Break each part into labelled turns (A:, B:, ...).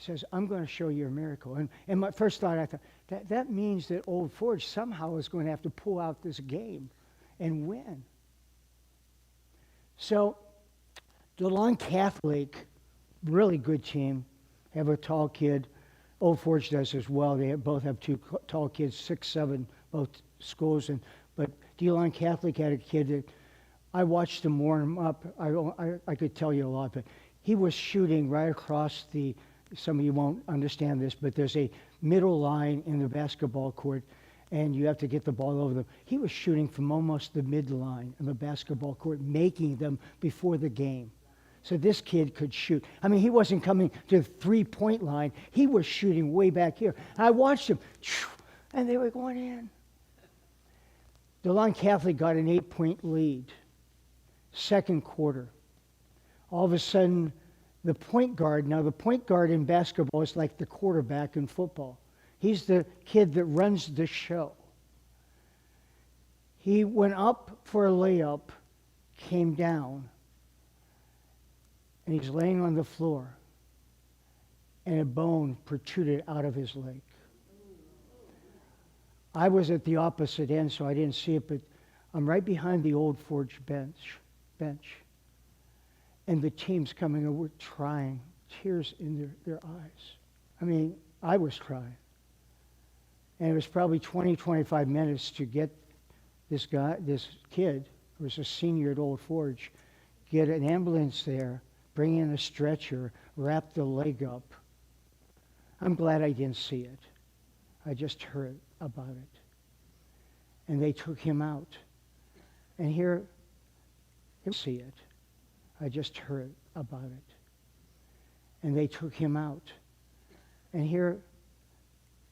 A: says, I'm going to show you a miracle. And my first thought, I thought, that means that Old Forge somehow is going to have to pull out this game and win. So, DeLon Catholic, really good team, have a tall kid. Old Forge does as well. They both have two tall kids, 6'7", both schools. But DeLon Catholic had a kid that I watched him warm him up. I could tell you a lot, but he was shooting right across the, some of you won't understand this, but there's a middle line in the basketball court, and you have to get the ball over them. He was shooting from almost the midline in the basketball court, making them before the game. So this kid could shoot. I mean, he wasn't coming to the three-point line. He was shooting way back here. I watched him, and they were going in. DeLon Catholic got an 8-point lead. Second quarter. All of a sudden, the point guard, now the point guard in basketball is like the quarterback in football. He's the kid that runs the show. He went up for a layup, came down, and he's laying on the floor, and a bone protruded out of his leg. I was at the opposite end, so I didn't see it, but I'm right behind the Old Forge bench. And the team's coming over trying, tears in their eyes. I mean, I was crying. And it was probably 20, 25 minutes to get this kid, who was a senior at Old Forge, get an ambulance there, bring in a stretcher, wrap the leg up. I'm glad I didn't see it. I just heard about it. And they took him out. And here, you see it. I just heard about it. And they took him out. And here,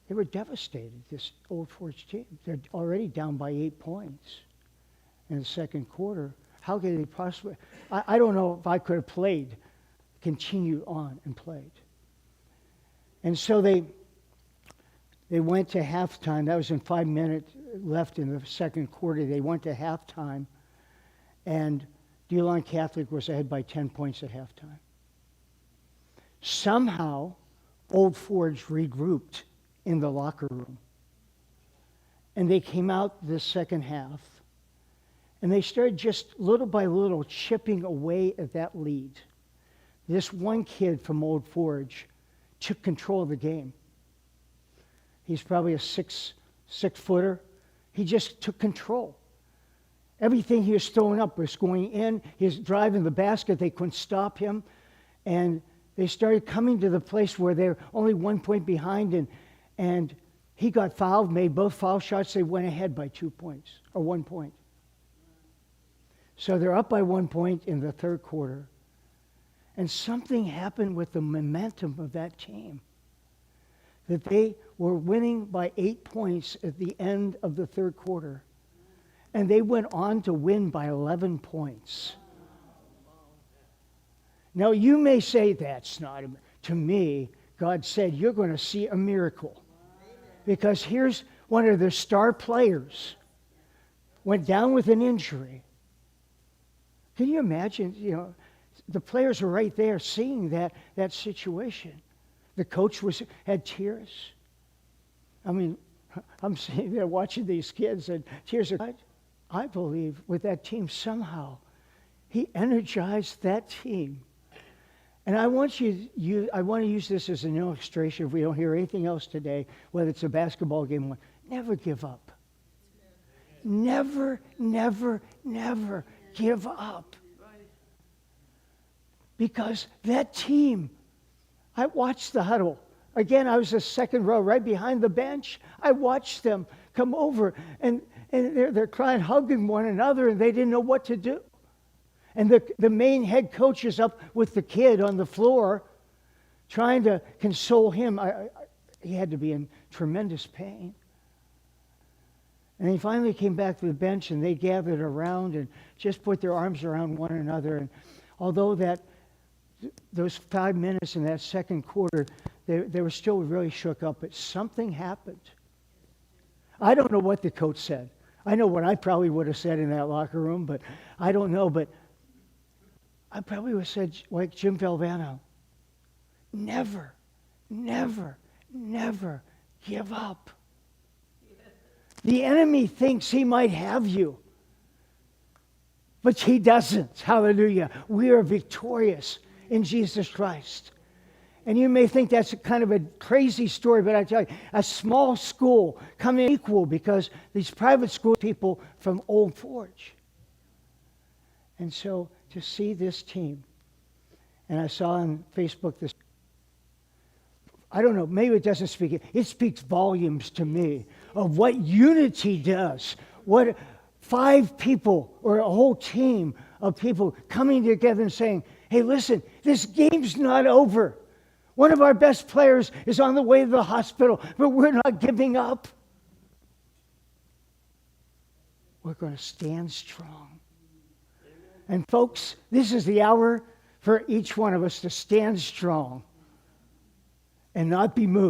A: they were devastated, this Old Forge team. They're already down by 8 points in the second quarter. How could they possibly? I don't know if I could have played, continued on and played. And so they went to halftime. That was in 5 minutes left in the second quarter. They went to halftime, and DeLon Catholic was ahead by 10 points at halftime. Somehow, Old Forge regrouped in the locker room. And they came out the second half, and they started just little by little chipping away at that lead. This one kid from Old Forge took control of the game. He's probably a six-footer. He just took control. Everything he was throwing up was going in. He was driving the basket. They couldn't stop him. And they started coming to the place where they're only 1 point behind, and he got fouled, made both foul shots. They went ahead by 2 points, or 1 point. So they're up by 1 point in the third quarter. And something happened with the momentum of that team, that they were winning by 8 points at the end of the third quarter. And they went on to win by 11 points. Now, you may say that's not, to me, God said, you're going to see a miracle. Because here's one of their star players, went down with an injury. Can you imagine, the players were right there seeing that situation. The coach had tears. I mean, I'm sitting there watching these kids, and tears are... I believe with that team somehow, he energized that team. And I want to use this as an illustration if we don't hear anything else today, whether it's a basketball game. Never give up. Never, never, never give up. Because that team, I watched the huddle. Again, I was the second row right behind the bench. I watched them come over, and they're crying, hugging one another, and they didn't know what to do. And the main head coach is up with the kid on the floor trying to console him. He had to be in tremendous pain. And he finally came back to the bench, and they gathered around and just put their arms around one another. And although those 5 minutes in that second quarter, they were still really shook up, but something happened. I don't know what the coach said. I know what I probably would have said in that locker room, but I don't know. But I probably would have said, like Jim Valvano, never, never, never give up. The enemy thinks he might have you, but he doesn't. Hallelujah. We are victorious in Jesus Christ. And you may think that's kind of a crazy story, but I tell you, a small school coming equal because these private school people from Old Forge. And so to see this team, and I saw on Facebook this, I don't know, maybe it doesn't speak, it speaks volumes to me of what unity does. What 5 people or a whole team of people coming together and saying, hey, listen, this game's not over. One of our best players is on the way to the hospital, but we're not giving up. We're going to stand strong. And folks, this is the hour for each one of us to stand strong and not be moved.